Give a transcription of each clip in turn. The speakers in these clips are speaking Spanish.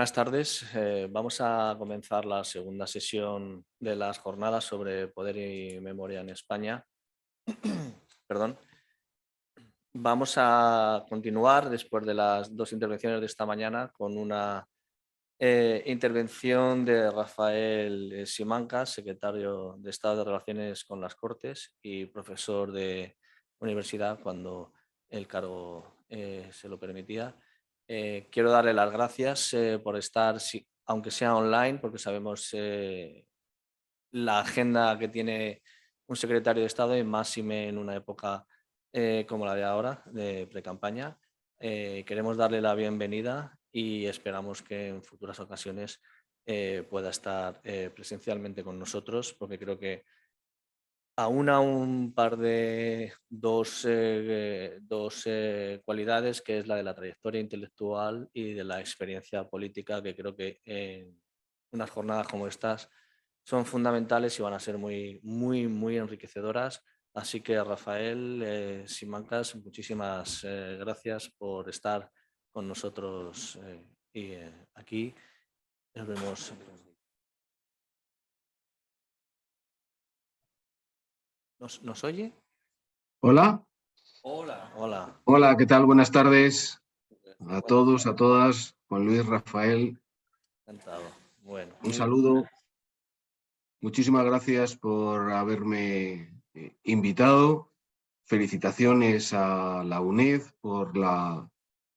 Buenas tardes. Vamos a comenzar la segunda sesión de las jornadas sobre poder y memoria en España. Perdón. Vamos a continuar después de las dos intervenciones de esta mañana con una intervención de Rafael Simancas, secretario de Estado de Relaciones con las Cortes y profesor de universidad cuando el cargo se lo permitía. Quiero darle las gracias por estar, aunque sea online, porque sabemos la agenda que tiene un secretario de Estado y máxime en una época como la de ahora, de precampaña. Queremos darle la bienvenida y esperamos que en futuras ocasiones pueda estar presencialmente con nosotros, porque creo que aúna un par de dos cualidades, que es la de la trayectoria intelectual y de la experiencia política, que creo que en unas jornadas como estas son fundamentales y van a ser muy enriquecedoras. Así que, Rafael Simancas, muchísimas gracias por estar con nosotros aquí. Nos vemos. ¿Nos oye? Hola. Hola. Hola. Hola, ¿qué tal? Buenas tardes a Buenas todos, a tardes. todas. Juan Luis, Rafael, Encantado. Bueno, un saludo. Muchísimas gracias por haberme invitado. Felicitaciones a la UNED por la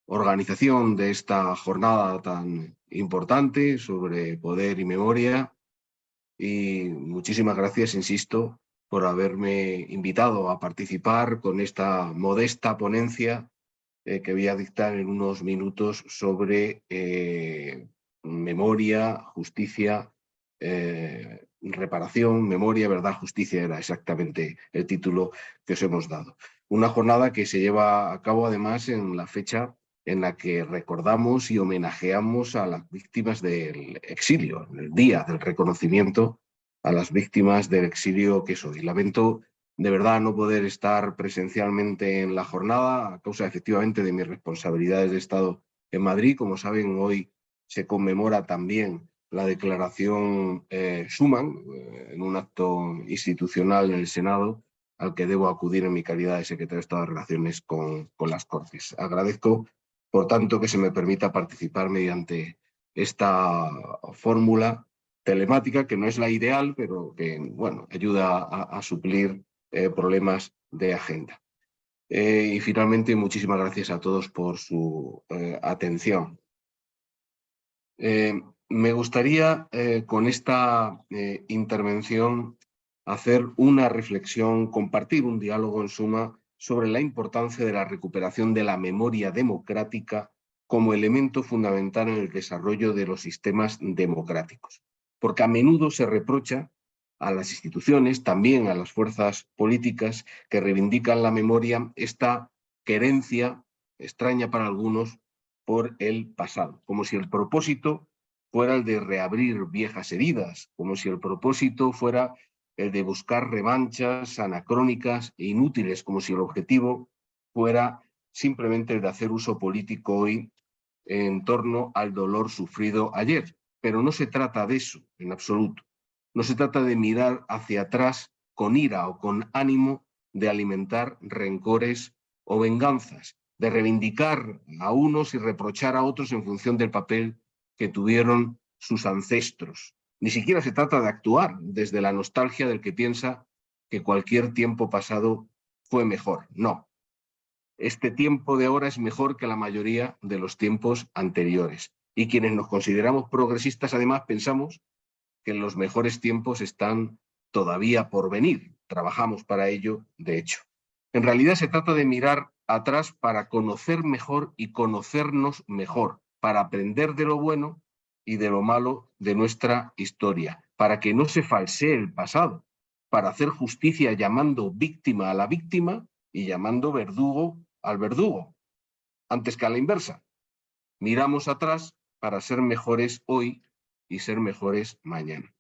organización de esta jornada tan importante sobre poder y memoria. Y muchísimas gracias, insisto, por haberme invitado a participar con esta modesta ponencia que voy a dictar en unos minutos sobre memoria, justicia, reparación, memoria, verdad, justicia era exactamente el título que os hemos dado. Una jornada que se lleva a cabo además en la fecha en la que recordamos y homenajeamos a las víctimas del exilio, en el día del reconocimiento a las víctimas del exilio que es hoy. Lamento de verdad no poder estar presencialmente en la jornada a causa efectivamente de mis responsabilidades de Estado en Madrid. Como saben, hoy se conmemora también la declaración Schuman en un acto institucional en el Senado al que debo acudir en mi calidad de secretario de Estado de Relaciones con las Cortes. Agradezco, por tanto, que se me permita participar mediante esta fórmula telemática, que no es la ideal, pero que bueno, ayuda a suplir problemas de agenda. Y finalmente, muchísimas gracias a todos por su atención. Me gustaría con esta intervención hacer una reflexión, compartir un diálogo en suma sobre la importancia de la recuperación de la memoria democrática como elemento fundamental en el desarrollo de los sistemas democráticos. Porque a menudo se reprocha a las instituciones, también a las fuerzas políticas que reivindican la memoria, esta querencia extraña para algunos por el pasado, como si el propósito fuera el de reabrir viejas heridas, como si el propósito fuera el de buscar revanchas anacrónicas e inútiles, como si el objetivo fuera simplemente el de hacer uso político hoy en torno al dolor sufrido ayer. Pero no se trata de eso en absoluto. No se trata de mirar hacia atrás con ira o con ánimo de alimentar rencores o venganzas, de reivindicar a unos y reprochar a otros en función del papel que tuvieron sus ancestros. Ni siquiera se trata de actuar desde la nostalgia del que piensa que cualquier tiempo pasado fue mejor. No. Este tiempo de ahora es mejor que la mayoría de los tiempos anteriores. Y quienes nos consideramos progresistas, además, pensamos que los mejores tiempos están todavía por venir. Trabajamos para ello, de hecho. En realidad se trata de mirar atrás para conocer mejor y conocernos mejor, para aprender de lo bueno y de lo malo de nuestra historia, para que no se falsee el pasado, para hacer justicia llamando víctima a la víctima y llamando verdugo al verdugo, antes que a la inversa. Miramos atrás para ser mejores hoy y ser mejores mañana.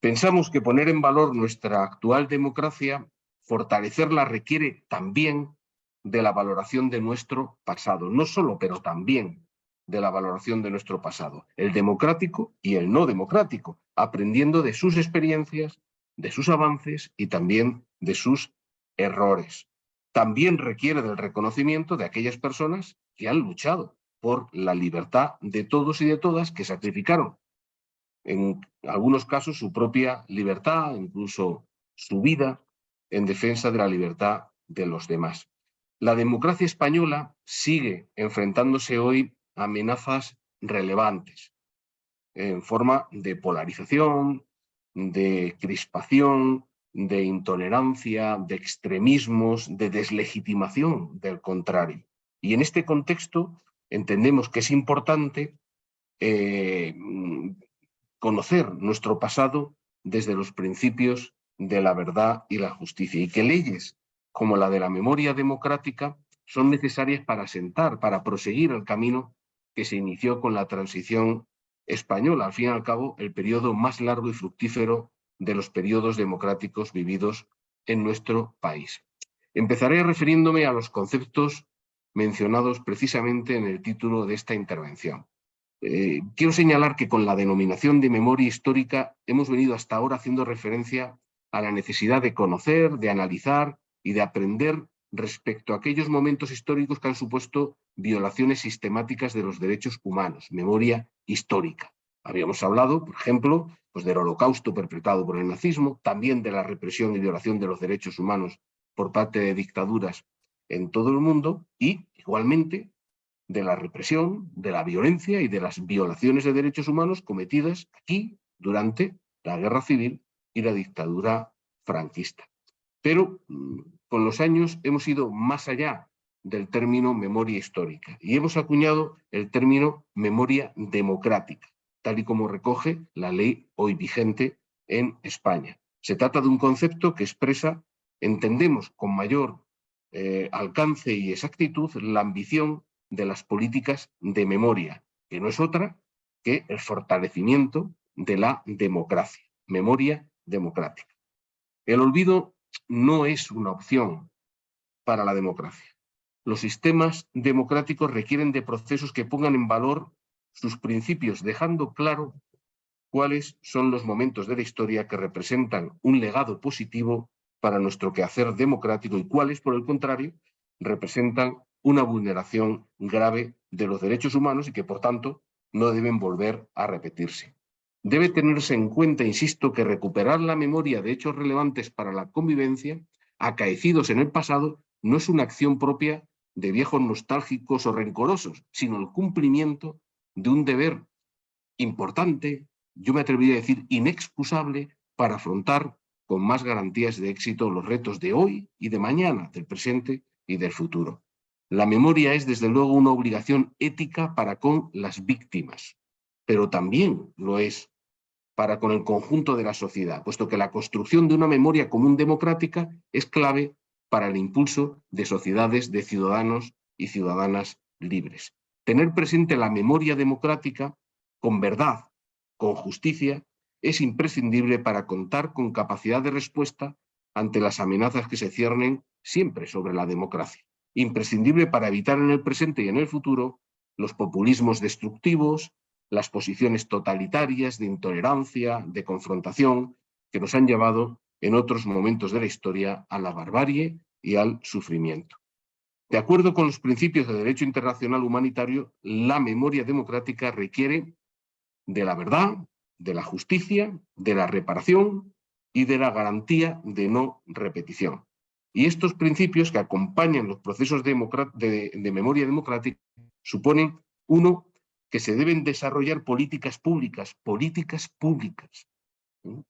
Pensamos que poner en valor nuestra actual democracia, fortalecerla, requiere también de la valoración de nuestro pasado, no solo, pero también de la valoración de nuestro pasado, el democrático y el no democrático, aprendiendo de sus experiencias, de sus avances y también de sus errores. También requiere del reconocimiento de aquellas personas que han luchado por la libertad de todos y de todas, que sacrificaron en algunos casos su propia libertad, incluso su vida, en defensa de la libertad de los demás. La democracia española sigue enfrentándose hoy a amenazas relevantes en forma de polarización, de crispación, de intolerancia, de extremismos, de deslegitimación del contrario. Y en este contexto entendemos que es importante conocer nuestro pasado desde los principios de la verdad y la justicia, y que leyes como la de la memoria democrática son necesarias para sentar, para proseguir el camino que se inició con la transición española, al fin y al cabo el periodo más largo y fructífero de los periodos democráticos vividos en nuestro país. Empezaré refiriéndome a los conceptos mencionados precisamente en el título de esta intervención. Quiero señalar que con la denominación de memoria histórica hemos venido hasta ahora haciendo referencia a la necesidad de conocer, de analizar y de aprender respecto a aquellos momentos históricos que han supuesto violaciones sistemáticas de los derechos humanos, memoria histórica. Habíamos hablado, por ejemplo, pues del holocausto perpetrado por el nazismo, también de la represión y violación de los derechos humanos por parte de dictaduras en todo el mundo y, igualmente, de la represión, de la violencia y de las violaciones de derechos humanos cometidas aquí durante la Guerra Civil y la dictadura franquista. Pero con los años hemos ido más allá del término memoria histórica y hemos acuñado el término memoria democrática, tal y como recoge la ley hoy vigente en España. Se trata de un concepto que expresa, entendemos con mayor alcance y exactitud, la ambición de las políticas de memoria, que no es otra que el fortalecimiento de la democracia, memoria democrática. El olvido no es una opción para la democracia. Los sistemas democráticos requieren de procesos que pongan en valor sus principios, dejando claro cuáles son los momentos de la historia que representan un legado positivo para nuestro quehacer democrático y cuáles, por el contrario, representan una vulneración grave de los derechos humanos y que, por tanto, no deben volver a repetirse. Debe tenerse en cuenta, insisto, que recuperar la memoria de hechos relevantes para la convivencia, acaecidos en el pasado, no es una acción propia de viejos nostálgicos o rencorosos, sino el cumplimiento de un deber importante, yo me atrevería a decir inexcusable, para afrontar con más garantías de éxito los retos de hoy y de mañana, del presente y del futuro. La memoria es, desde luego, una obligación ética para con las víctimas, pero también lo es para con el conjunto de la sociedad, puesto que la construcción de una memoria común democrática es clave para el impulso de sociedades de ciudadanos y ciudadanas libres. Tener presente la memoria democrática con verdad, con justicia, es imprescindible para contar con capacidad de respuesta ante las amenazas que se ciernen siempre sobre la democracia. Imprescindible para evitar en el presente y en el futuro los populismos destructivos, las posiciones totalitarias de intolerancia, de confrontación, que nos han llevado en otros momentos de la historia a la barbarie y al sufrimiento. De acuerdo con los principios de derecho internacional humanitario, la memoria democrática requiere de la verdad, de la justicia, de la reparación y de la garantía de no repetición. Y estos principios que acompañan los procesos de memoria democrática suponen, uno, que se deben desarrollar políticas públicas,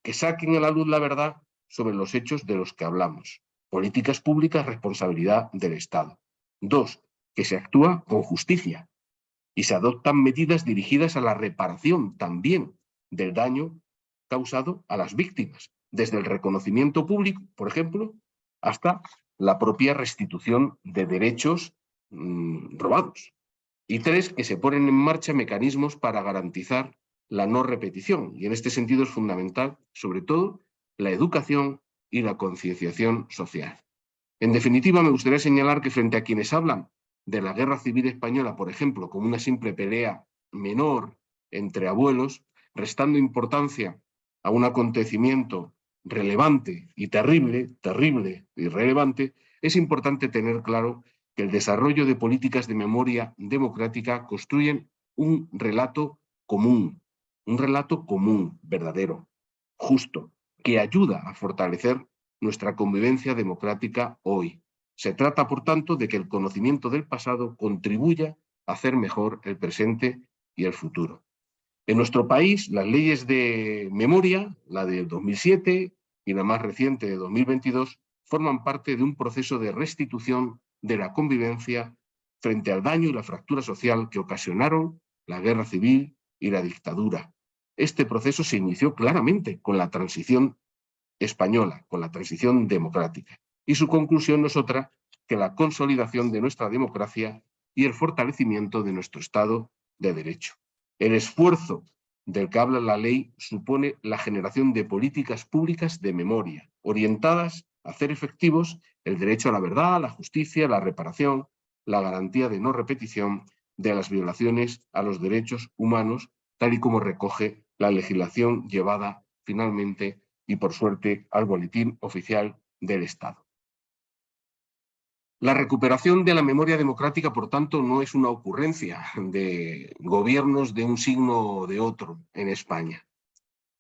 que saquen a la luz la verdad sobre los hechos de los que hablamos. Políticas públicas, responsabilidad del Estado. Dos, que se actúa con justicia y se adoptan medidas dirigidas a la reparación también del daño causado a las víctimas, desde el reconocimiento público, por ejemplo, hasta la propia restitución de derechos robados. Y tres, que se ponen en marcha mecanismos para garantizar la no repetición. Y en este sentido es fundamental, sobre todo, la educación y la concienciación social. En definitiva, me gustaría señalar que frente a quienes hablan de la Guerra Civil Española, por ejemplo, como una simple pelea menor entre abuelos, restando importancia a un acontecimiento relevante y terrible y relevante, es importante tener claro que el desarrollo de políticas de memoria democrática construyen un relato común, verdadero, justo, que ayuda a fortalecer nuestra convivencia democrática hoy. Se trata, por tanto, de que el conocimiento del pasado contribuya a hacer mejor el presente y el futuro. En nuestro país, las leyes de memoria, la de 2007 y la más reciente de 2022, forman parte de un proceso de restitución de la convivencia frente al daño y la fractura social que ocasionaron la guerra civil y la dictadura. Este proceso se inició claramente con la transición española, con la transición democrática. Y su conclusión no es otra que la consolidación de nuestra democracia y el fortalecimiento de nuestro Estado de Derecho. El esfuerzo del que habla la ley supone la generación de políticas públicas de memoria, orientadas a hacer efectivos el derecho a la verdad, a la justicia, a la reparación, la garantía de no repetición de las violaciones a los derechos humanos, tal y como recoge la legislación llevada finalmente y, por suerte, al Boletín Oficial del Estado. La recuperación de la memoria democrática, por tanto, no es una ocurrencia de gobiernos de un signo o de otro en España.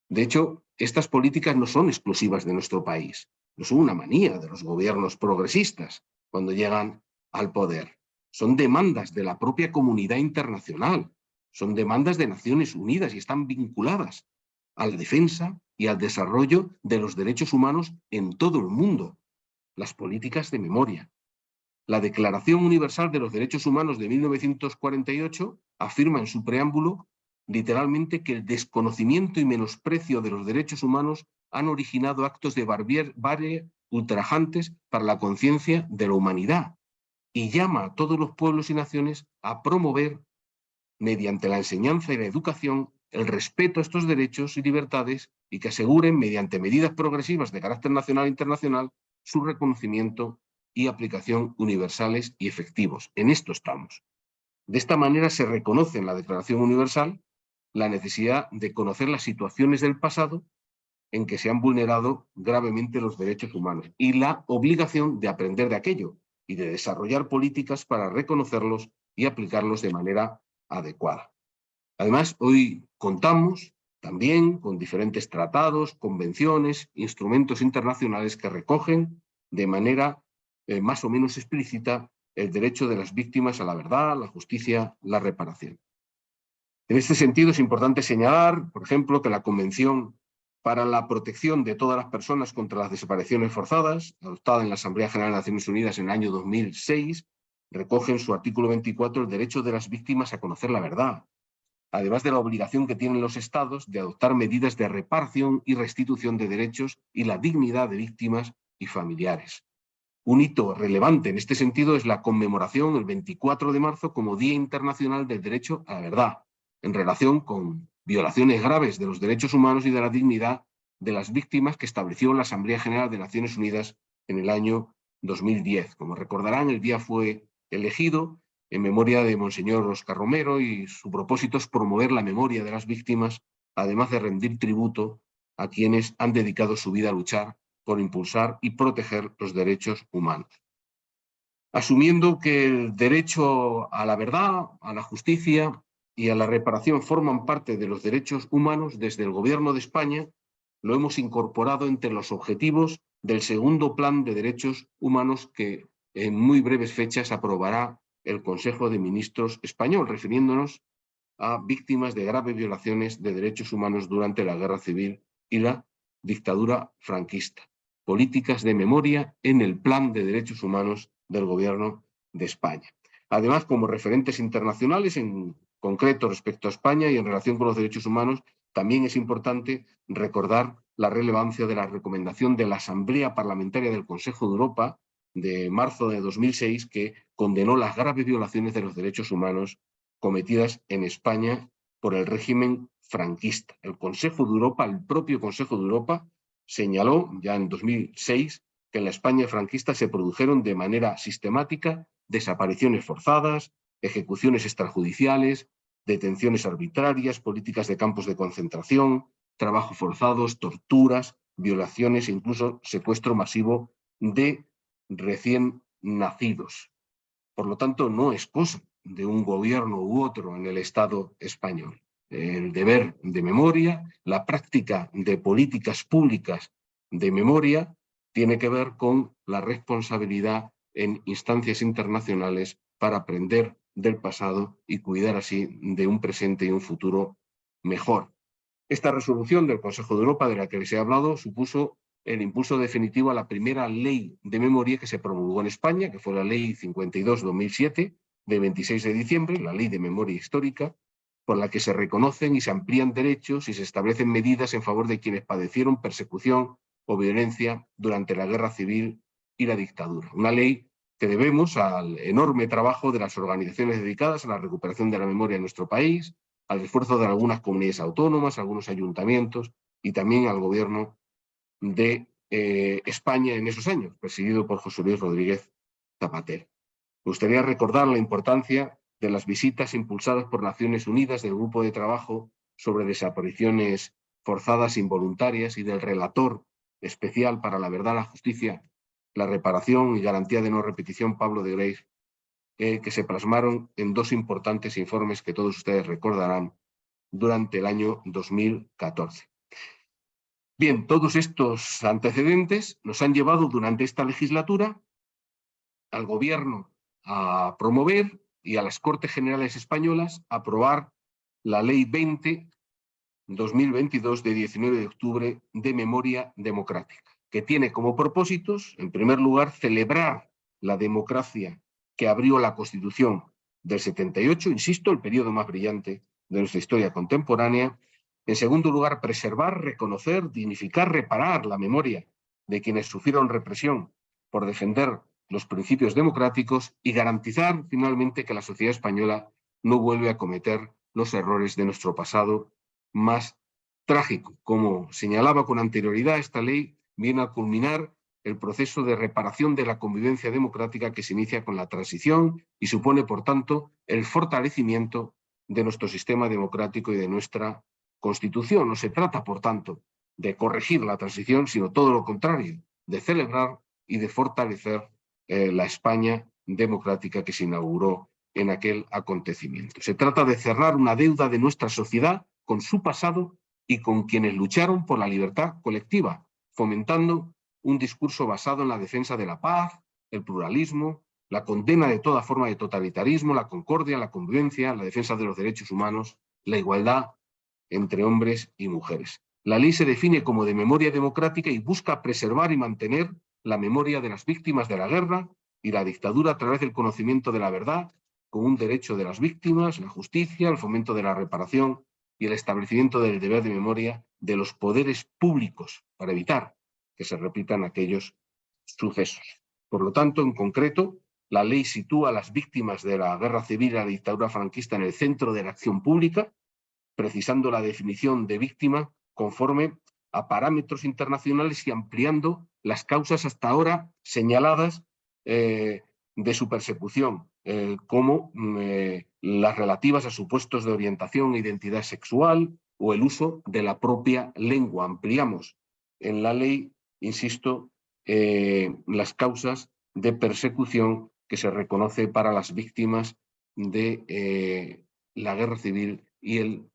De hecho, estas políticas no son exclusivas de nuestro país, no son una manía de los gobiernos progresistas cuando llegan al poder. Son demandas de la propia comunidad internacional, son demandas de Naciones Unidas y están vinculadas a la defensa y al desarrollo de los derechos humanos en todo el mundo. Las políticas de memoria. La Declaración Universal de los Derechos Humanos de 1948 afirma en su preámbulo literalmente que el desconocimiento y menosprecio de los derechos humanos han originado actos de barbarie ultrajantes para la conciencia de la humanidad y llama a todos los pueblos y naciones a promover, mediante la enseñanza y la educación, el respeto a estos derechos y libertades y que aseguren, mediante medidas progresivas de carácter nacional e internacional, su reconocimiento y aplicación universales y efectivos. En esto estamos. De esta manera se reconoce en la Declaración Universal la necesidad de conocer las situaciones del pasado en que se han vulnerado gravemente los derechos humanos y la obligación de aprender de aquello y de desarrollar políticas para reconocerlos y aplicarlos de manera adecuada. Además, hoy contamos también con diferentes tratados, convenciones, instrumentos internacionales que recogen de manera más o menos explícita el derecho de las víctimas a la verdad, la justicia, la reparación. En este sentido, es importante señalar, por ejemplo, que la Convención para la Protección de todas las personas contra las desapariciones forzadas, adoptada en la Asamblea General de Naciones Unidas en el año 2006, recoge en su artículo 24 el derecho de las víctimas a conocer la verdad, además de la obligación que tienen los Estados de adoptar medidas de reparación y restitución de derechos y la dignidad de víctimas y familiares. Un hito relevante en este sentido es la conmemoración el 24 de marzo como Día Internacional del Derecho a la Verdad, en relación con violaciones graves de los derechos humanos y de la dignidad de las víctimas que estableció la Asamblea General de Naciones Unidas en el año 2010. Como recordarán, el día fue elegido en memoria de Monseñor Óscar Romero y su propósito es promover la memoria de las víctimas, además de rendir tributo a quienes han dedicado su vida a luchar por impulsar y proteger los derechos humanos. Asumiendo que el derecho a la verdad, a la justicia y a la reparación forman parte de los derechos humanos, desde el Gobierno de España lo hemos incorporado entre los objetivos del segundo Plan de Derechos Humanos que en muy breves fechas aprobará el Consejo de Ministros español, refiriéndonos a víctimas de graves violaciones de derechos humanos durante la Guerra Civil y la dictadura franquista. Políticas de memoria en el Plan de Derechos Humanos del Gobierno de España. Además, como referentes internacionales, en concreto respecto a España y en relación con los derechos humanos, también es importante recordar la relevancia de la recomendación de la Asamblea Parlamentaria del Consejo de Europa de marzo de 2006, que condenó las graves violaciones de los derechos humanos cometidas en España por el régimen franquista. El Consejo de Europa, el propio Consejo de Europa, señaló ya en 2006 que en la España franquista se produjeron de manera sistemática desapariciones forzadas, ejecuciones extrajudiciales, detenciones arbitrarias, políticas de campos de concentración, trabajos forzados, torturas, violaciones e incluso secuestro masivo de recién nacidos. Por lo tanto, no es cosa de un gobierno u otro en el Estado español. El deber de memoria, la práctica de políticas públicas de memoria, tiene que ver con la responsabilidad en instancias internacionales para aprender del pasado y cuidar así de un presente y un futuro mejor. Esta resolución del Consejo de Europa, de la que les he hablado, supuso el impulso definitivo a la primera ley de memoria que se promulgó en España, que fue la Ley 52/2007, de 26 de diciembre, la Ley de Memoria Histórica, por la que se reconocen y se amplían derechos y se establecen medidas en favor de quienes padecieron persecución o violencia durante la Guerra Civil y la dictadura. Una ley que debemos al enorme trabajo de las organizaciones dedicadas a la recuperación de la memoria en nuestro país, al esfuerzo de algunas comunidades autónomas, algunos ayuntamientos y también al gobierno de España en esos años, presidido por José Luis Rodríguez Zapatero. Me gustaría recordar la importancia de las visitas impulsadas por Naciones Unidas del Grupo de Trabajo sobre Desapariciones Forzadas Involuntarias y del Relator Especial para la Verdad, la Justicia, la Reparación y Garantía de No Repetición, Pablo de Greiff, que se plasmaron en dos importantes informes que todos ustedes recordarán durante el año 2014. Bien, todos estos antecedentes nos han llevado durante esta legislatura al Gobierno a promover y a las Cortes Generales Españolas a aprobar la Ley 20-2022 de 19 de octubre de Memoria Democrática, que tiene como propósitos, en primer lugar, celebrar la democracia que abrió la Constitución del 78, insisto, el periodo más brillante de nuestra historia contemporánea. En segundo lugar, preservar, reconocer, dignificar, reparar la memoria de quienes sufrieron represión por defender los principios democráticos y garantizar, finalmente, que la sociedad española no vuelve a cometer los errores de nuestro pasado más trágico. Como señalaba con anterioridad, esta ley viene a culminar el proceso de reparación de la convivencia democrática que se inicia con la transición y supone, por tanto, el fortalecimiento de nuestro sistema democrático y de nuestra Constitución. No se trata, por tanto, de corregir la transición, sino todo lo contrario, de celebrar y de fortalecer la España democrática que se inauguró en aquel acontecimiento. Se trata de cerrar una deuda de nuestra sociedad con su pasado y con quienes lucharon por la libertad colectiva, fomentando un discurso basado en la defensa de la paz, el pluralismo, la condena de toda forma de totalitarismo, la concordia, la convivencia, la defensa de los derechos humanos, la igualdad entre hombres y mujeres. La ley se define como de memoria democrática y busca preservar y mantener la memoria de las víctimas de la guerra y la dictadura a través del conocimiento de la verdad, con un derecho de las víctimas, la justicia, el fomento de la reparación y el establecimiento del deber de memoria de los poderes públicos para evitar que se repitan aquellos sucesos. Por lo tanto, en concreto, la ley sitúa a las víctimas de la guerra civil y la dictadura franquista en el centro de la acción pública, precisando la definición de víctima conforme a parámetros internacionales y ampliando las causas hasta ahora señaladas de su persecución, como las relativas a supuestos de orientación e identidad sexual o el uso de la propia lengua. Ampliamos en la ley, insisto, las causas de persecución que se reconoce para las víctimas de la guerra civil y el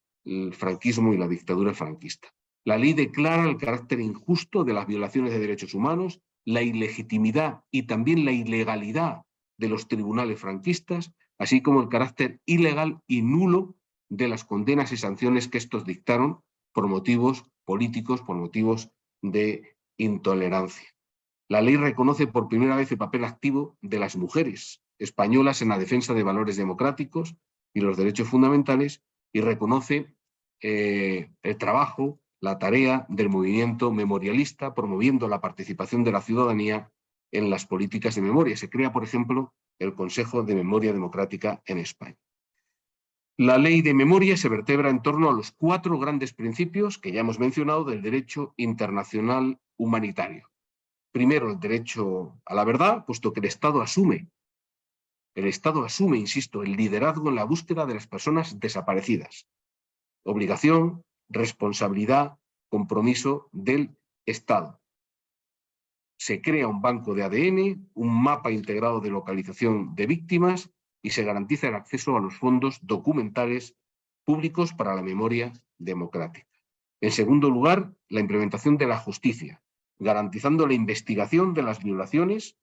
franquismo y la dictadura franquista. La ley declara el carácter injusto de las violaciones de derechos humanos, la ilegitimidad y también la ilegalidad de los tribunales franquistas, así como el carácter ilegal y nulo de las condenas y sanciones que estos dictaron por motivos políticos, por motivos de intolerancia. La ley reconoce por primera vez el papel activo de las mujeres españolas en la defensa de valores democráticos y los derechos fundamentales y reconoce el trabajo, la tarea del movimiento memorialista, promoviendo la participación de la ciudadanía en las políticas de memoria. Se crea, por ejemplo, el Consejo de Memoria Democrática en España. La ley de memoria se vertebra en torno a los 4 grandes principios que ya hemos mencionado del derecho internacional humanitario. primero, el derecho a la verdad, puesto que el Estado asume, insisto, el liderazgo en la búsqueda de las personas desaparecidas. Obligación, responsabilidad, compromiso del Estado. Se crea un banco de ADN, un mapa integrado de localización de víctimas y se garantiza el acceso a los fondos documentales públicos para la memoria democrática. En segundo lugar, la implementación de la justicia, garantizando la investigación de las violaciones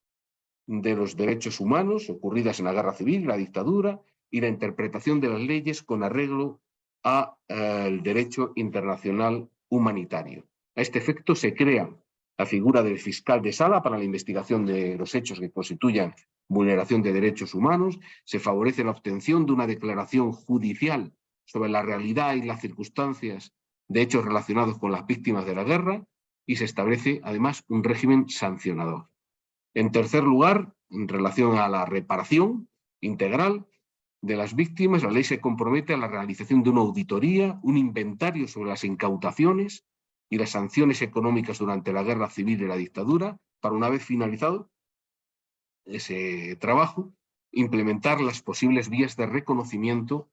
de los derechos humanos ocurridas en la guerra civil, la dictadura, y la interpretación de las leyes con arreglo al derecho internacional humanitario. A este efecto se crea la figura del fiscal de sala para la investigación de los hechos que constituyan vulneración de derechos humanos, se favorece la obtención de una declaración judicial sobre la realidad y las circunstancias de hechos relacionados con las víctimas de la guerra y se establece además un régimen sancionador. En tercer lugar, en relación a la reparación integral de las víctimas, la ley se compromete a la realización de una auditoría, un inventario sobre las incautaciones y las sanciones económicas durante la guerra civil y la dictadura, para una vez finalizado ese trabajo, implementar las posibles vías de reconocimiento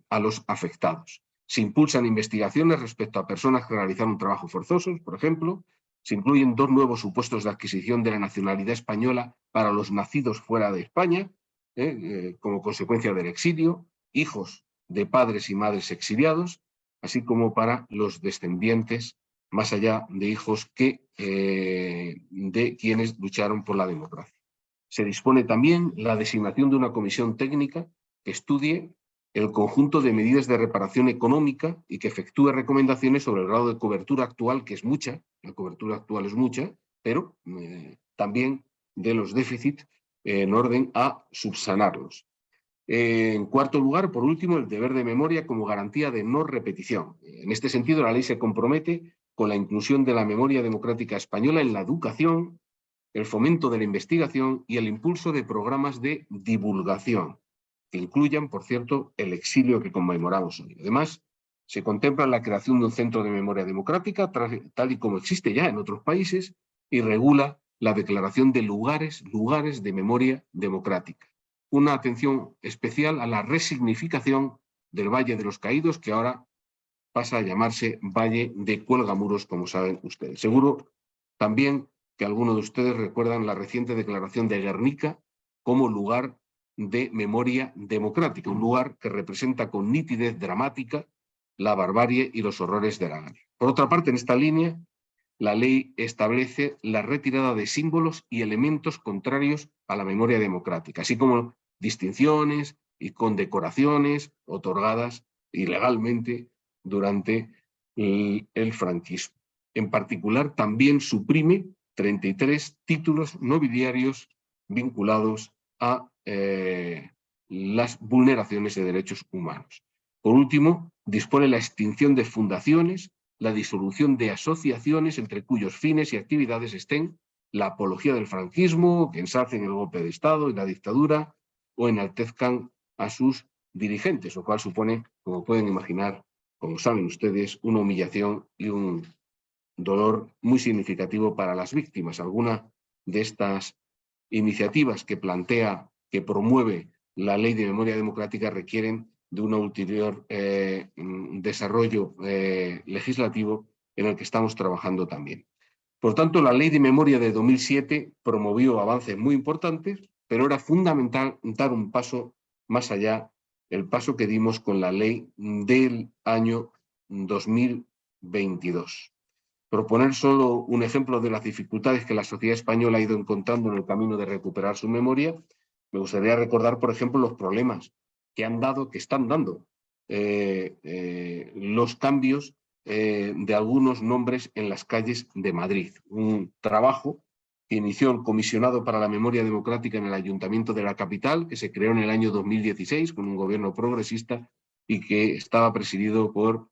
a los afectados. Se impulsan investigaciones respecto a personas que realizaron trabajo forzoso, por ejemplo. Se incluyen 2 nuevos supuestos de adquisición de la nacionalidad española para los nacidos fuera de España, como consecuencia del exilio, hijos de padres y madres exiliados, así como para los descendientes, más allá de hijos de quienes lucharon por la democracia. Se dispone también la designación de una comisión técnica que estudie el conjunto de medidas de reparación económica y que efectúe recomendaciones sobre el grado de cobertura actual, que es mucha, la cobertura actual es mucha, pero también de los déficits en orden a subsanarlos. En cuarto lugar, por último, el deber de memoria como garantía de no repetición. En este sentido, la ley se compromete con la inclusión de la memoria democrática española en la educación, el fomento de la investigación y el impulso de programas de divulgación, que incluyan, por cierto, el exilio que conmemoramos hoy. Además, se contempla la creación de un centro de memoria democrática, tal y como existe ya en otros países, y regula la declaración de lugares de memoria democrática. Una atención especial a la resignificación del Valle de los Caídos, que ahora pasa a llamarse Valle de Cuelgamuros, como saben ustedes. Seguro también que algunos de ustedes recuerdan la reciente declaración de Guernica como lugar de memoria democrática, un lugar que representa con nitidez dramática la barbarie y los horrores de la guerra. Por otra parte, en esta línea, la ley establece la retirada de símbolos y elementos contrarios a la memoria democrática, así como distinciones y condecoraciones otorgadas ilegalmente durante el franquismo. En particular, también suprime 33 títulos nobiliarios vinculados a las vulneraciones de derechos humanos. Por último, dispone la extinción de fundaciones, la disolución de asociaciones entre cuyos fines y actividades estén la apología del franquismo, que ensalcen el golpe de Estado y la dictadura, o enaltezcan a sus dirigentes, lo cual supone, como pueden imaginar, como saben ustedes, una humillación y un dolor muy significativo para las víctimas. Alguna de estas iniciativas que promueve la Ley de Memoria Democrática requieren de un ulterior desarrollo legislativo en el que estamos trabajando también. Por tanto, la Ley de Memoria de 2007 promovió avances muy importantes, pero era fundamental dar un paso más allá, el paso que dimos con la ley del año 2022. Proponer solo un ejemplo de las dificultades que la sociedad española ha ido encontrando en el camino de recuperar su memoria, me gustaría recordar, por ejemplo, los problemas que están dando los cambios de algunos nombres en las calles de Madrid. Un trabajo que inició el Comisionado para la Memoria Democrática en el Ayuntamiento de la capital, que se creó en el año 2016 con un gobierno progresista y que estaba presidido por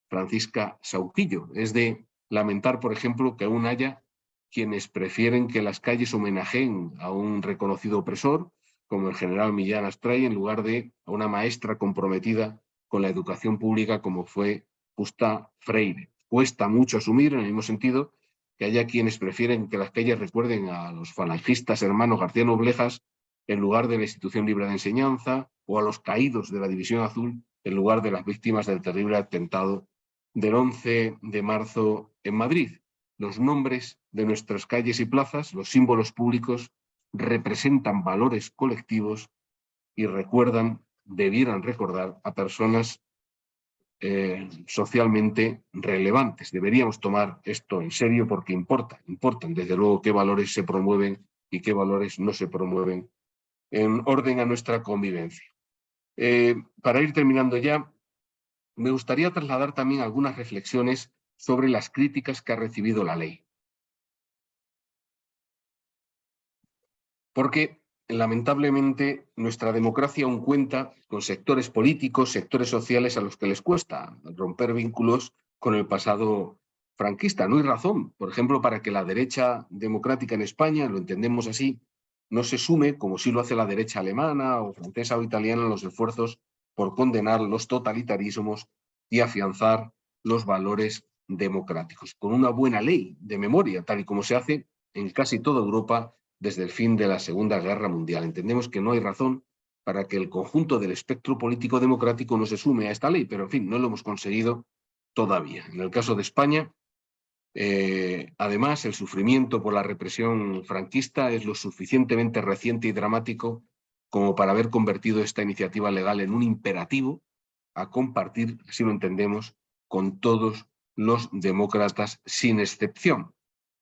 Francisca Sauquillo. Es de lamentar, por ejemplo, que aún haya quienes prefieren que las calles homenajeen a un reconocido opresor, como el general Millán Astray, en lugar de a una maestra comprometida con la educación pública como fue Justa Freire. Cuesta mucho asumir, en el mismo sentido, que haya quienes prefieren que las calles recuerden a los falangistas hermanos García Noblejas en lugar de la Institución Libre de Enseñanza, o a los caídos de la División Azul en lugar de las víctimas del terrible atentado del 11 de marzo en Madrid. Los nombres de nuestras calles y plazas, los símbolos públicos, representan valores colectivos y debieran recordar a personas socialmente relevantes. Deberíamos tomar esto en serio porque importan desde luego qué valores se promueven y qué valores no se promueven en orden a nuestra convivencia. Para ir terminando ya, me gustaría trasladar también algunas reflexiones sobre las críticas que ha recibido la ley. Porque, lamentablemente, nuestra democracia aún cuenta con sectores políticos, sectores sociales a los que les cuesta romper vínculos con el pasado franquista. No hay razón, por ejemplo, para que la derecha democrática en España, lo entendemos así, no se sume, como sí lo hace la derecha alemana o francesa o italiana, en los esfuerzos por condenar los totalitarismos y afianzar los valores democráticos. Con una buena ley de memoria, tal y como se hace en casi toda Europa desde el fin de la Segunda Guerra Mundial. Entendemos que no hay razón para que el conjunto del espectro político democrático no se sume a esta ley, pero en fin, no lo hemos conseguido todavía. En el caso de España, además, el sufrimiento por la represión franquista es lo suficientemente reciente y dramático como para haber convertido esta iniciativa legal en un imperativo a compartir, así lo entendemos, con todos los demócratas sin excepción.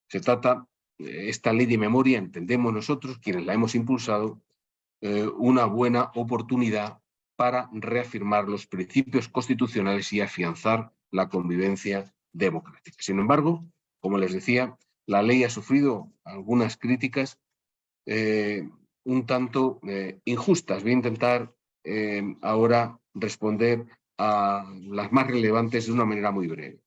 Se trata, esta ley de memoria, entendemos nosotros, quienes la hemos impulsado, una buena oportunidad para reafirmar los principios constitucionales y afianzar la convivencia democrática. Sin embargo, como les decía, la ley ha sufrido algunas críticas un tanto injustas. Voy a intentar ahora responder a las más relevantes de una manera muy breve.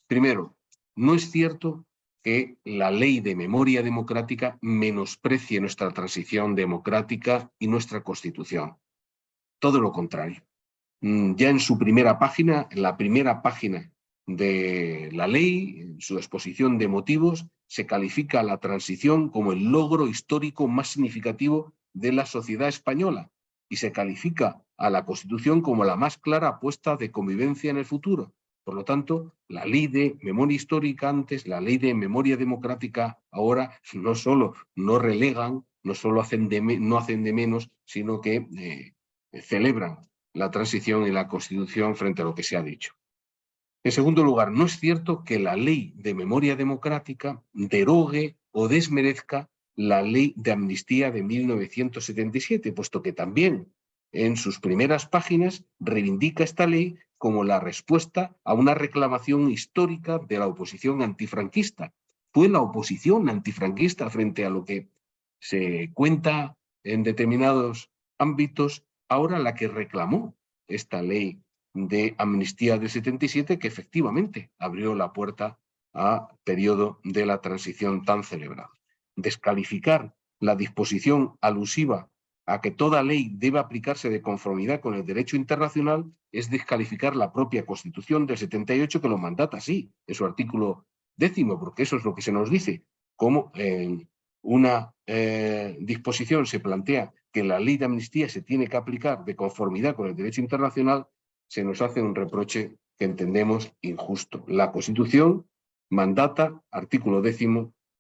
Primero, no es cierto que la ley de memoria democrática menosprecie nuestra transición democrática y nuestra Constitución. Todo lo contrario. Ya en su primera página, en la primera página de la ley, en su exposición de motivos, se califica la transición como el logro histórico más significativo de la sociedad española y se califica a la Constitución como la más clara apuesta de convivencia en el futuro. Por lo tanto, la ley de memoria histórica antes, la ley de memoria democrática ahora, no solo no relegan, no solo no hacen de menos, sino que celebran la transición y la Constitución frente a lo que se ha dicho. En segundo lugar, no es cierto que la ley de memoria democrática derogue o desmerezca la ley de amnistía de 1977, puesto que también en sus primeras páginas reivindica esta ley como la respuesta a una reclamación histórica de la oposición antifranquista. Fue la oposición antifranquista frente a lo que se cuenta en determinados ámbitos ahora la que reclamó esta ley de amnistía del 77, que efectivamente abrió la puerta a periodo de la transición tan celebrado. Descalificar la disposición alusiva a que toda ley debe aplicarse de conformidad con el derecho internacional es descalificar la propia Constitución del 78 que lo mandata así, en su artículo 10, porque eso es lo que se nos dice, como una disposición se plantea que la ley de amnistía se tiene que aplicar de conformidad con el derecho internacional, se nos hace un reproche que entendemos injusto. La Constitución mandata, artículo 10,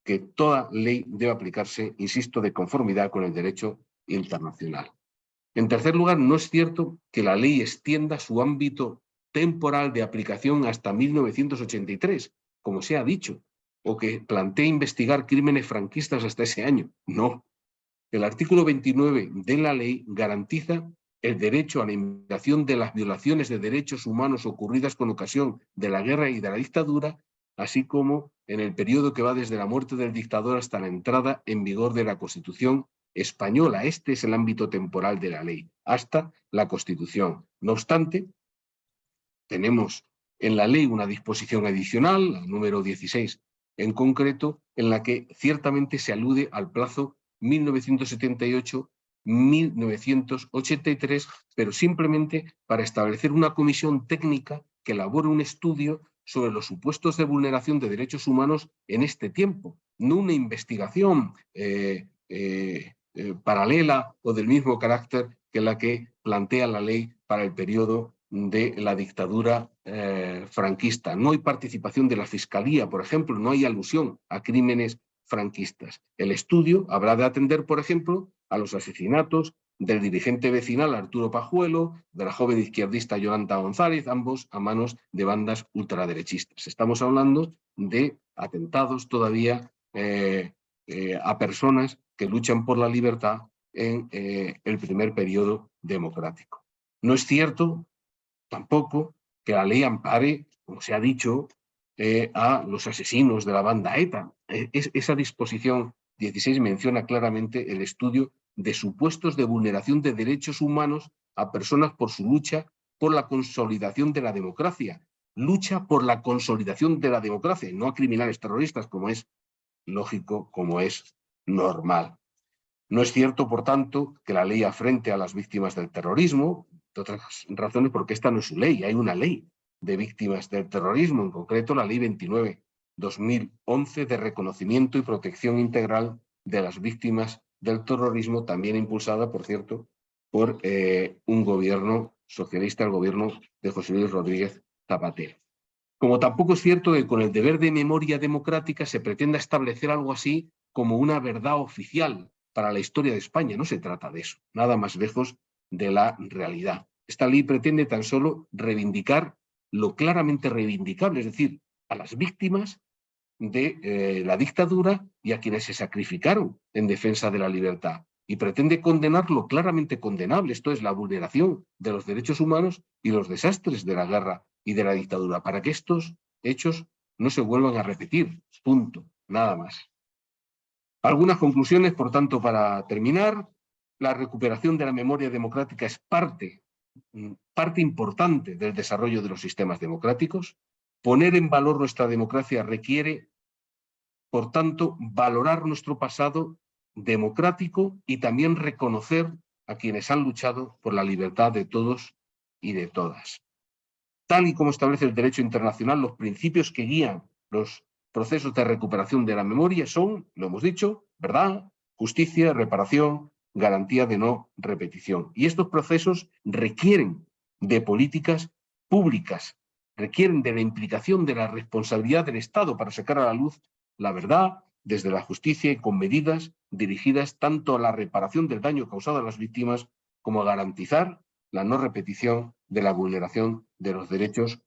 que toda ley debe aplicarse, insisto, de conformidad con el derecho internacional. En tercer lugar, no es cierto que la ley extienda su ámbito temporal de aplicación hasta 1983, como se ha dicho, o que plantee investigar crímenes franquistas hasta ese año. No. El artículo 29 de la ley garantiza el derecho a la investigación de las violaciones de derechos humanos ocurridas con ocasión de la guerra y de la dictadura, así como en el periodo que va desde la muerte del dictador hasta la entrada en vigor de la Constitución española. Este es el ámbito temporal de la ley, hasta la Constitución. No obstante, tenemos en la ley una disposición adicional, la número 16 en concreto, en la que ciertamente se alude al plazo 1978-1983, pero simplemente para establecer una comisión técnica que elabore un estudio sobre los supuestos de vulneración de derechos humanos en este tiempo, no una investigación paralela o del mismo carácter que la que plantea la ley para el periodo de la dictadura franquista. No hay participación de la Fiscalía, por ejemplo, no hay alusión a crímenes franquistas. El estudio habrá de atender, por ejemplo, a los asesinatos del dirigente vecinal Arturo Pajuelo, de la joven izquierdista Yolanda González, ambos a manos de bandas ultraderechistas. Estamos hablando de atentados todavía a personas que luchan por la libertad en el primer periodo democrático. No es cierto tampoco que la ley ampare, como se ha dicho, a los asesinos de la banda ETA. Esa disposición 16 menciona claramente el estudio de supuestos de vulneración de derechos humanos a personas por su lucha por la consolidación de la democracia. Lucha por la consolidación de la democracia y no a criminales terroristas, como es lógico, como es normal. No es cierto, por tanto, que la ley afrente a las víctimas del terrorismo, de otras razones, porque esta no es su ley, hay una ley de víctimas del terrorismo, en concreto la Ley 29/2011 de reconocimiento y protección integral de las víctimas del terrorismo, también impulsada, por cierto, por un gobierno socialista, el gobierno de José Luis Rodríguez Zapatero. Como tampoco es cierto que con el deber de memoria democrática se pretenda establecer algo así como una verdad oficial para la historia de España. No se trata de eso, nada más lejos de la realidad. Esta ley pretende tan solo reivindicar lo claramente reivindicable, es decir, a las víctimas de la dictadura y a quienes se sacrificaron en defensa de la libertad. Y pretende condenar lo claramente condenable, esto es la vulneración de los derechos humanos y los desastres de la guerra y de la dictadura, para que estos hechos no se vuelvan a repetir. Punto, nada más. Algunas conclusiones, por tanto, para terminar. La recuperación de la memoria democrática es parte importante del desarrollo de los sistemas democráticos. Poner en valor nuestra democracia requiere, por tanto, valorar nuestro pasado democrático y también reconocer a quienes han luchado por la libertad de todos y de todas. Tal y como establece el derecho internacional, los principios que guían los procesos de recuperación de la memoria son, lo hemos dicho, verdad, justicia, reparación, garantía de no repetición. Y estos procesos requieren de políticas públicas, requieren de la implicación de la responsabilidad del Estado para sacar a la luz la verdad desde la justicia y con medidas dirigidas tanto a la reparación del daño causado a las víctimas como a garantizar la no repetición de la vulneración de los derechos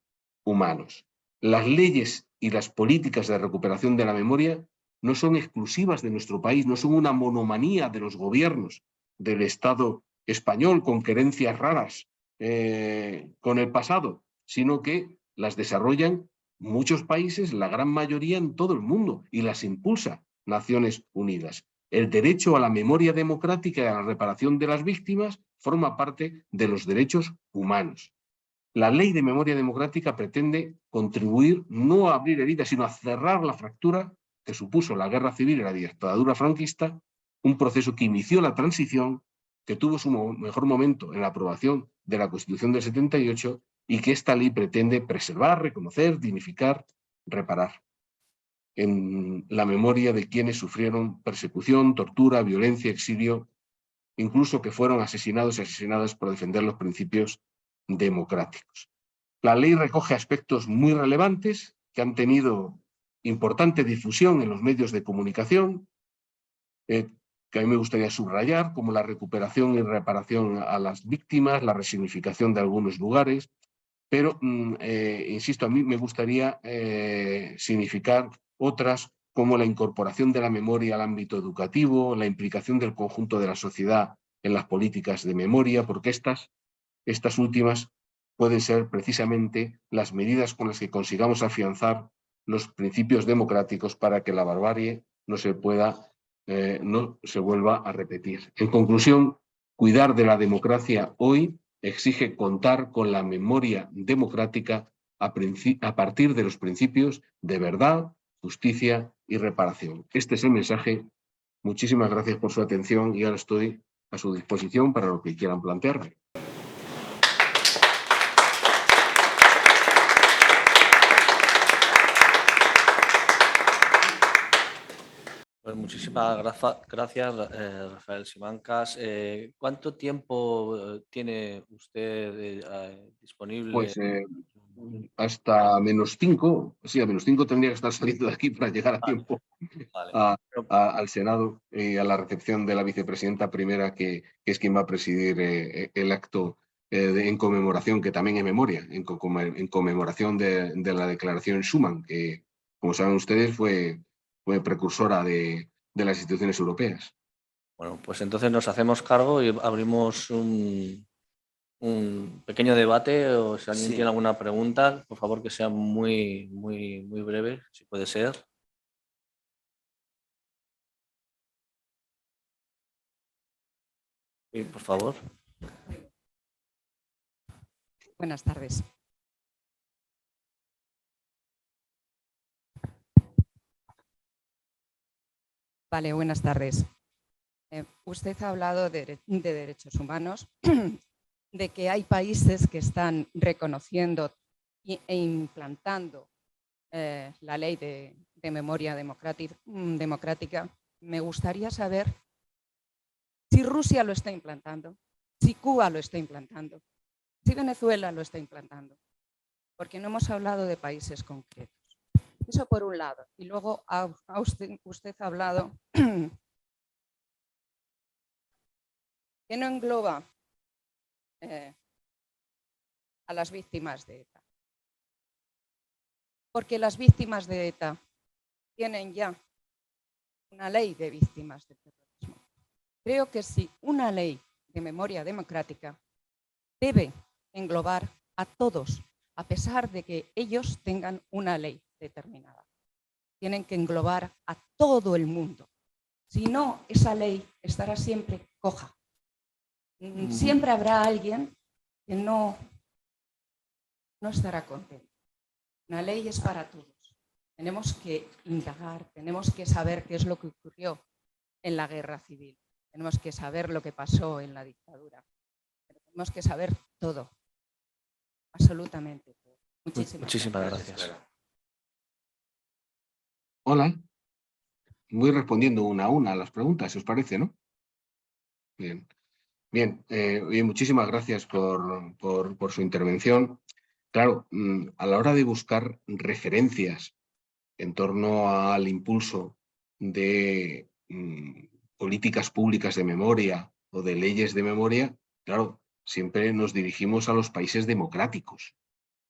humanos. Las leyes y las políticas de recuperación de la memoria no son exclusivas de nuestro país, no son una monomanía de los gobiernos del Estado español con querencias raras con el pasado, sino que las desarrollan muchos países, la gran mayoría en todo el mundo, y las impulsa Naciones Unidas. El derecho a la memoria democrática y a la reparación de las víctimas forma parte de los derechos humanos. La ley de memoria democrática pretende contribuir no a abrir heridas, sino a cerrar la fractura que supuso la guerra civil y la dictadura franquista, un proceso que inició la transición, que tuvo su mejor momento en la aprobación de la Constitución del 78 y que esta ley pretende preservar, reconocer, dignificar, reparar en la memoria de quienes sufrieron persecución, tortura, violencia, exilio, incluso que fueron asesinados y asesinadas por defender los principios democráticos. La ley recoge aspectos muy relevantes que han tenido importante difusión en los medios de comunicación, que a mí me gustaría subrayar, como la recuperación y reparación a las víctimas, la resignificación de algunos lugares, pero, insisto, a mí me gustaría significar otras como la incorporación de la memoria al ámbito educativo, la implicación del conjunto de la sociedad en las políticas de memoria, porque estas últimas pueden ser precisamente las medidas con las que consigamos afianzar los principios democráticos para que la barbarie no se vuelva a repetir. En conclusión, cuidar de la democracia hoy exige contar con la memoria democrática a partir de los principios de verdad, justicia y reparación. Este es el mensaje. Muchísimas gracias por su atención y ahora estoy a su disposición para lo que quieran plantearme. Pues muchísimas gracias, Rafael Simancas. ¿Cuánto tiempo tiene usted disponible? Pues hasta -5, sí, a -5 tendría que estar saliendo de aquí para llegar a Vale, tiempo vale. al Senado y a la recepción de la vicepresidenta primera, que es quien va a presidir el acto en conmemoración, que también es memoria, en conmemoración de la declaración Schuman, que, como saben ustedes, fue precursora de las instituciones europeas. Bueno, pues entonces nos hacemos cargo y abrimos un pequeño debate, o si alguien tiene alguna pregunta, por favor que sea muy breve, si puede ser. Sí, por favor. Buenas tardes. Vale, buenas tardes. Usted ha hablado de derechos humanos, de que hay países que están reconociendo e implantando la ley de memoria democrática. Me gustaría saber si Rusia lo está implantando, si Cuba lo está implantando, si Venezuela lo está implantando, porque no hemos hablado de países concretos. Eso por un lado. Y luego usted ha hablado que no engloba a las víctimas de ETA, porque las víctimas de ETA tienen ya una ley de víctimas del terrorismo. Creo que si una ley de memoria democrática debe englobar a todos, a pesar de que ellos tengan una ley determinada. Tienen que englobar a todo el mundo. Si no, esa ley estará siempre coja. Siempre habrá alguien que no estará contento. Una ley es para todos. Tenemos que indagar, tenemos que saber qué es lo que ocurrió en la guerra civil. Tenemos que saber lo que pasó en la dictadura. Tenemos que saber todo, absolutamente todo. Muchísimas gracias. Hola. Voy respondiendo una a una a las preguntas, si os parece, ¿no? Bien. Bien, y muchísimas gracias por su intervención. Claro, a la hora de buscar referencias en torno al impulso de políticas públicas de memoria o de leyes de memoria, claro, siempre nos dirigimos a los países democráticos.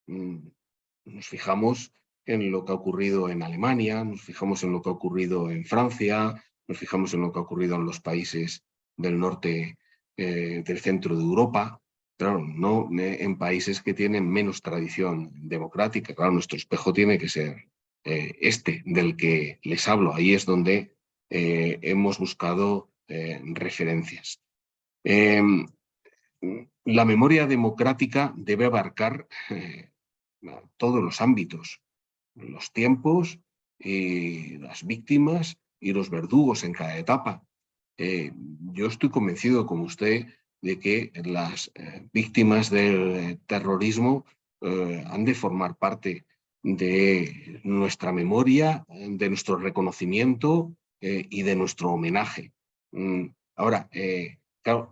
Nos fijamos en lo que ha ocurrido en Alemania, nos fijamos en lo que ha ocurrido en Francia, nos fijamos en lo que ha ocurrido en los países del norte, del centro de Europa, claro, no en países que tienen menos tradición democrática. Claro, nuestro espejo tiene que ser este del que les hablo. Ahí es donde hemos buscado referencias. La memoria democrática debe abarcar todos los ámbitos, los tiempos, las víctimas y los verdugos en cada etapa. Yo estoy convencido, como usted, de que las víctimas del terrorismo han de formar parte de nuestra memoria, de nuestro reconocimiento y de nuestro homenaje. Ahora, claro,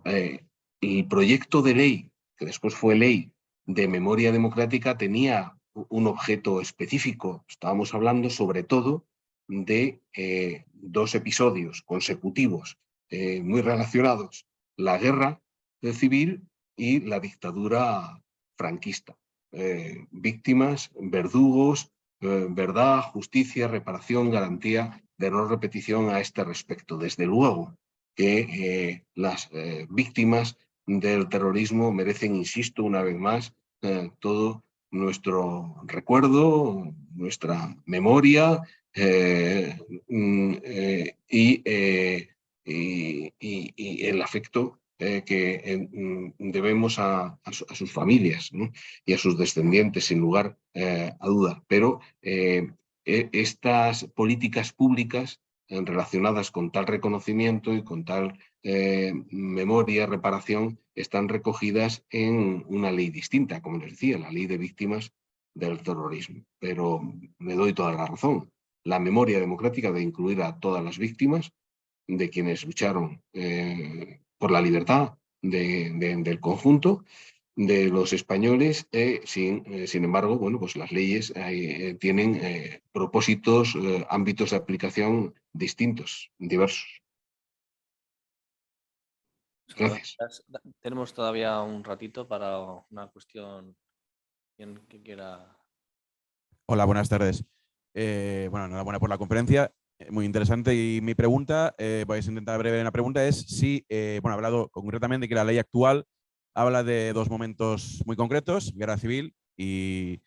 el proyecto de ley, que después fue ley de memoria democrática, tenía un objeto específico. Estábamos hablando sobre todo de dos episodios consecutivos muy relacionados: la guerra civil y la dictadura franquista. Víctimas, verdugos, verdad, justicia, reparación, garantía de no repetición a este respecto. Desde luego que las víctimas del terrorismo merecen, insisto una vez más, todo nuestro recuerdo, nuestra memoria y el afecto que debemos a sus familias, ¿no? Y a sus descendientes, sin lugar a duda. Pero estas políticas públicas relacionadas con tal reconocimiento y con tal memoria, reparación, están recogidas en una ley distinta, como les decía, la ley de víctimas del terrorismo. Pero me doy toda la razón. la memoria democrática de incluir a todas las víctimas, de quienes lucharon por la libertad del conjunto de los españoles. Sin embargo, bueno, pues las leyes tienen propósitos, ámbitos de aplicación distintos, diversos. Gracias. Tenemos todavía un ratito para una cuestión. ¿Quién que quiera? Hola, buenas tardes. Bueno, enhorabuena por la conferencia, muy interesante. Y mi pregunta, voy a intentar breve en la pregunta, es si, bueno, ha hablado concretamente que la ley actual habla de dos momentos muy concretos, guerra civil y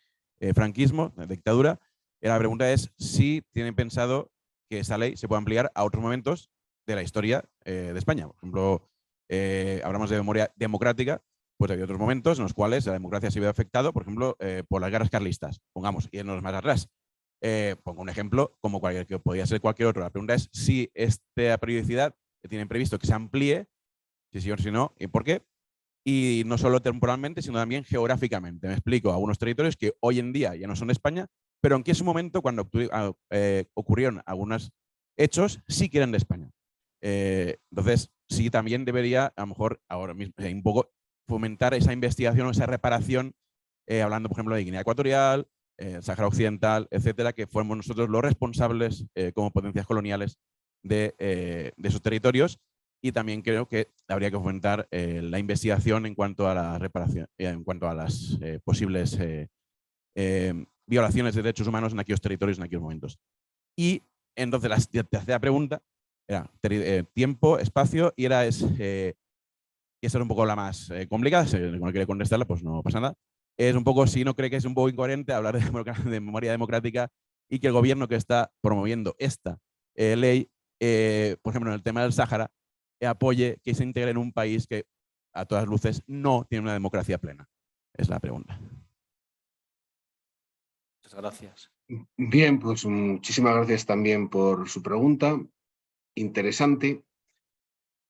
franquismo, dictadura. Y la pregunta es si tienen pensado que esa ley se pueda ampliar a otros momentos de la historia de España. Por ejemplo, hablamos de memoria democrática, pues hay otros momentos en los cuales la democracia se ve afectado, por ejemplo, por las guerras carlistas, pongamos, y irnos más atrás. Pongo un ejemplo, como que podría ser cualquier otro. La pregunta es si esta periodicidad que tienen previsto que se amplíe, si sí o si no, y por qué. Y no solo temporalmente, sino también geográficamente. Me explico, algunos territorios que hoy en día ya no son de España, pero en que ese momento, cuando ocurrieron algunos hechos, sí que eran de España. Entonces, sí también debería, a lo mejor, ahora mismo, un poco fomentar esa investigación o esa reparación, hablando, por ejemplo, de Guinea Ecuatorial, Sáhara Occidental, etcétera, que fuéramos nosotros los responsables como potencias coloniales de esos territorios. Y también creo que habría que fomentar la investigación en cuanto a la reparación, en cuanto a las posibles violaciones de derechos humanos en aquellos territorios en aquellos momentos. Y entonces la tercera pregunta era tiempo, espacio, y era y esa era un poco la más complicada. Si no quiere contestarla, pues no pasa nada. Es un poco, si no cree que es un poco incoherente hablar de memoria democrática y que el gobierno que está promoviendo esta ley, por ejemplo, en el tema del Sáhara, apoye que se integre en un país que a todas luces no tiene una democracia plena. Es la pregunta. Muchas gracias. Bien, pues muchísimas gracias también por su pregunta. Interesante.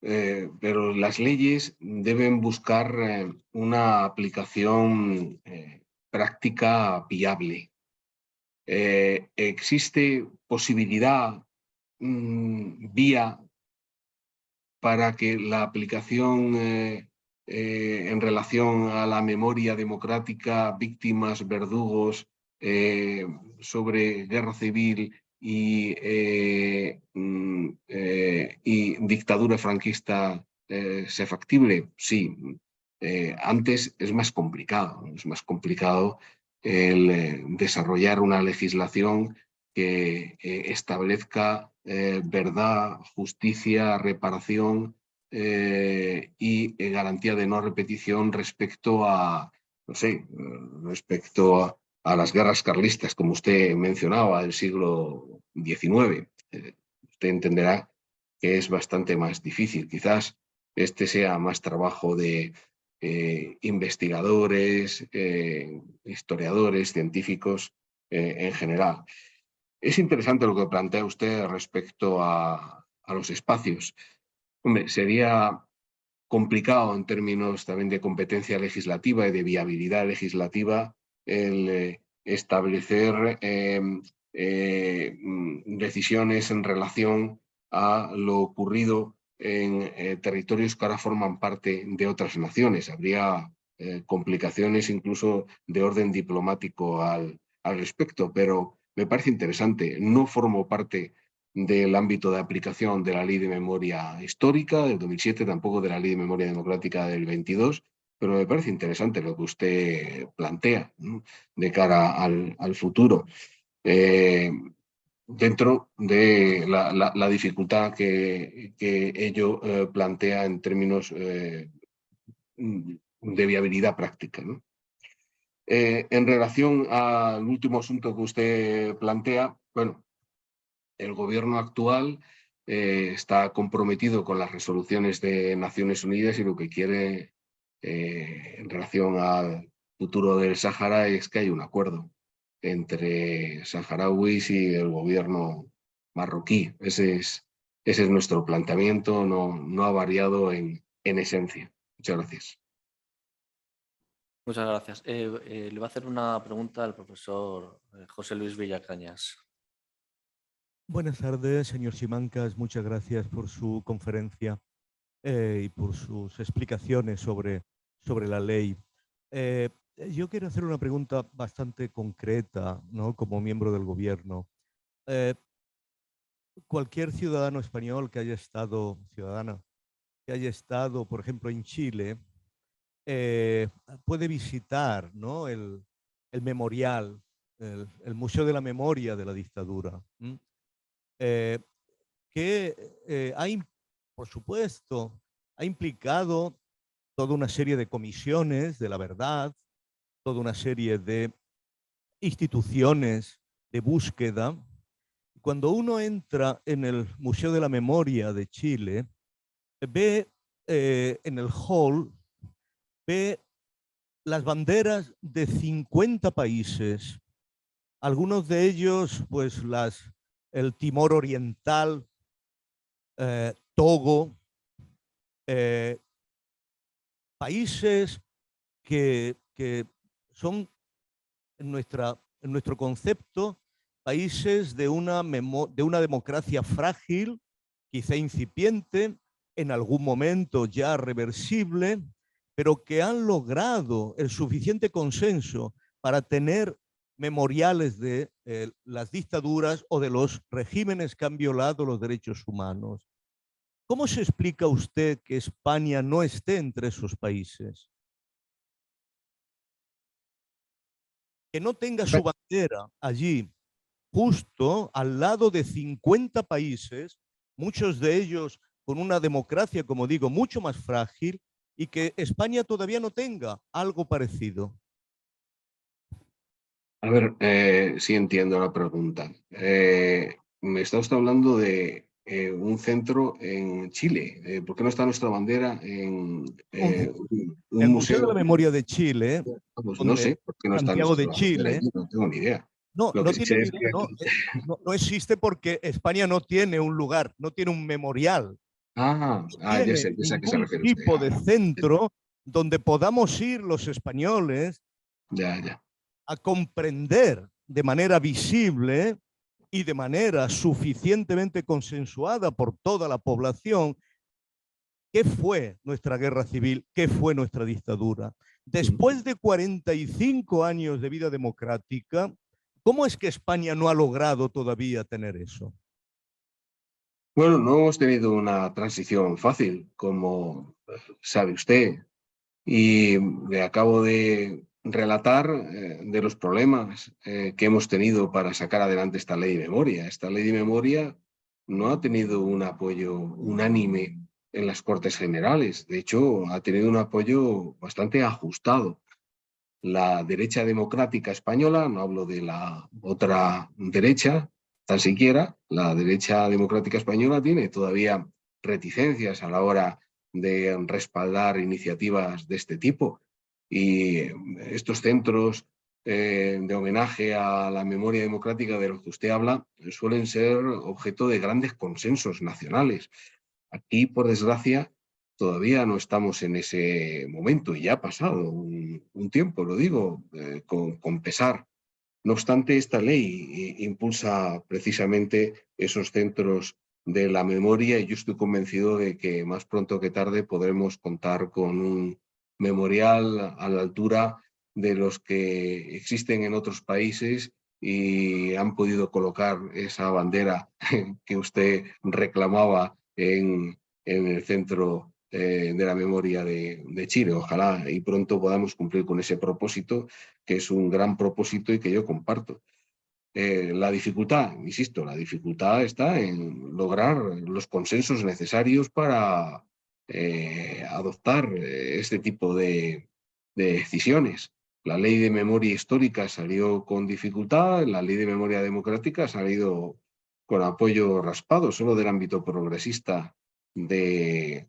Pero las leyes deben buscar una aplicación práctica viable. ¿Existe posibilidad, vía para que la aplicación en relación a la memoria democrática, víctimas, verdugos, sobre guerra civil y dictadura franquista sea factible? Sí. Antes es más complicado el desarrollar una legislación que establezca verdad, justicia, reparación y garantía de no repetición respecto a, no sé, respecto a las guerras carlistas, como usted mencionaba, del siglo XIX. Usted entenderá que es bastante más difícil. Quizás este sea más trabajo de investigadores, historiadores, científicos en general. Es interesante lo que plantea usted respecto a los espacios. Hombre, sería complicado en términos también de competencia legislativa y de viabilidad legislativa el establecer decisiones en relación a lo ocurrido en territorios que ahora forman parte de otras naciones. Habría complicaciones incluso de orden diplomático al respecto, pero me parece interesante. No formo parte del ámbito de aplicación de la Ley de Memoria Histórica del 2007, tampoco de la Ley de Memoria Democrática del 22, pero me parece interesante lo que usted plantea, ¿no?, de cara al futuro, dentro de la dificultad que ello plantea en términos de viabilidad práctica, ¿no? En relación al último asunto que usted plantea, bueno, el gobierno actual está comprometido con las resoluciones de Naciones Unidas y lo que quiere en relación al futuro del Sáhara es que haya un acuerdo entre saharauis y el gobierno marroquí. Ese es nuestro planteamiento, no ha variado en esencia. Muchas gracias. Muchas gracias. Le va a hacer una pregunta al profesor José Luis Villacañas. Buenas tardes, señor Simancas. Muchas gracias por su conferencia y por sus explicaciones sobre la ley. Yo quiero hacer una pregunta bastante concreta, ¿no? Como miembro del gobierno. Cualquier ciudadano español que haya estado, ciudadana, que haya estado, por ejemplo, en Chile, puede visitar, ¿no? el memorial, el Museo de la Memoria de la Dictadura. Que por supuesto, ha implicado toda una serie de comisiones de la verdad, toda una serie de instituciones de búsqueda. Cuando uno entra en el Museo de la Memoria de Chile, ve en el hall, ve las banderas de 50 países, algunos de ellos, pues el Timor Oriental, Togo, países que son, en nuestro concepto, países de una democracia frágil, quizá incipiente, en algún momento ya reversible, pero que han logrado el suficiente consenso para tener memoriales de las dictaduras o de los regímenes que han violado los derechos humanos. ¿Cómo se explica usted que España no esté entre esos países? Que no tenga su bandera allí, justo al lado de 50 países, muchos de ellos con una democracia, como digo, mucho más frágil, y que España todavía no tenga algo parecido. A ver, sí entiendo la pregunta. Me está usted hablando de un centro en Chile. ¿Por qué no está nuestra bandera en un El Museo de la museo? Memoria de Chile, Pues no donde sé por qué no está Santiago nuestra de bandera Chile, allí, no tengo ni idea. no, Lo no que sí tiene sé ni es idea, que no, aquí... no existe porque España no tiene un lugar, no tiene un memorial, Ya tiene sé a qué se ningún refiere usted tipo de ahora. centro donde podamos ir los españoles Ya. a comprender de manera visible y de manera suficientemente consensuada por toda la población qué fue nuestra guerra civil, qué fue nuestra dictadura. Después de 45 años de vida democrática, ¿cómo es que España no ha logrado todavía tener eso? Bueno, no hemos tenido una transición fácil, como sabe usted, y le acabo de relatar de los problemas que hemos tenido para sacar adelante esta ley de memoria. Esta ley de memoria no ha tenido un apoyo unánime en las Cortes Generales. De hecho, ha tenido un apoyo bastante ajustado. La derecha democrática española, no hablo de la otra derecha, tan siquiera, la derecha democrática española tiene todavía reticencias a la hora de respaldar iniciativas de este tipo. Y estos centros de homenaje a la memoria democrática de los que usted habla suelen ser objeto de grandes consensos nacionales. Aquí, por desgracia, todavía no estamos en ese momento y ya ha pasado un tiempo, lo digo con pesar. No obstante, esta ley impulsa precisamente esos centros de la memoria y yo estoy convencido de que más pronto que tarde podremos contar con un memorial a la altura de los que existen en otros países y han podido colocar esa bandera que usted reclamaba en el centro de la memoria de Chile. Ojalá y pronto podamos cumplir con ese propósito, que es un gran propósito y que yo comparto. La dificultad, insisto, la dificultad está en lograr los consensos necesarios para adoptar este tipo de decisiones. La ley de memoria histórica salió con dificultad, la ley de memoria democrática ha salido con apoyo raspado, solo del ámbito progresista del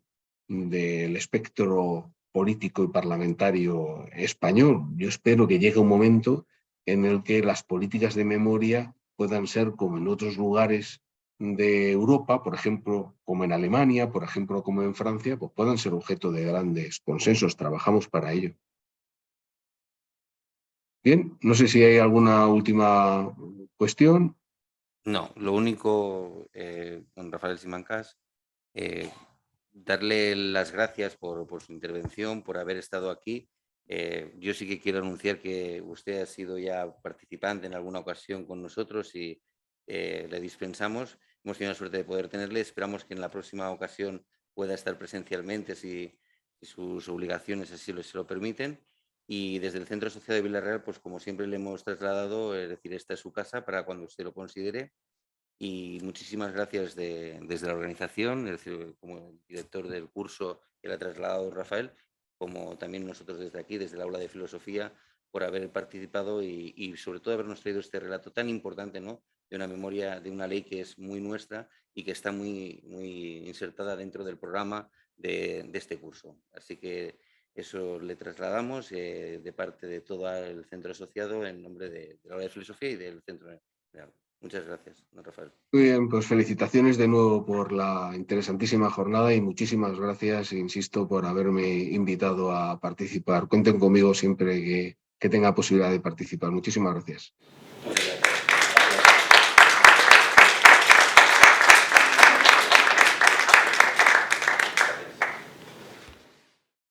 espectro político y parlamentario español. Yo espero que llegue un momento en el que las políticas de memoria puedan ser como en otros lugares de Europa, por ejemplo, como en Alemania, por ejemplo, como en Francia, pues puedan ser objeto de grandes consensos. Trabajamos para ello. Bien, no sé si hay alguna última cuestión. No, lo único, don Rafael Simancas, darle las gracias por su intervención, por haber estado aquí. Yo sí que quiero anunciar que usted ha sido ya participante en alguna ocasión con nosotros y le dispensamos. Hemos tenido la suerte de poder tenerle. Esperamos que en la próxima ocasión pueda estar presencialmente si sus obligaciones así se lo permiten. Y desde el Centro Asociado de Villarreal, pues como siempre le hemos trasladado, es decir, esta es su casa para cuando usted lo considere. Y muchísimas gracias desde la organización, es decir, como el director del curso que le ha trasladado Rafael, como también nosotros desde aquí, desde el aula de filosofía, por haber participado y sobre todo habernos traído este relato tan importante, ¿no?, de una memoria, de una ley que es muy nuestra y que está muy insertada dentro del programa de este curso. Así que eso le trasladamos de parte de todo el centro asociado en nombre del aula de filosofía y del centro. Muchas gracias, don Rafael. Muy bien, pues felicitaciones de nuevo por la interesantísima jornada y muchísimas gracias, insisto, por haberme invitado a participar. Cuenten conmigo siempre que tenga posibilidad de participar. Muchísimas gracias.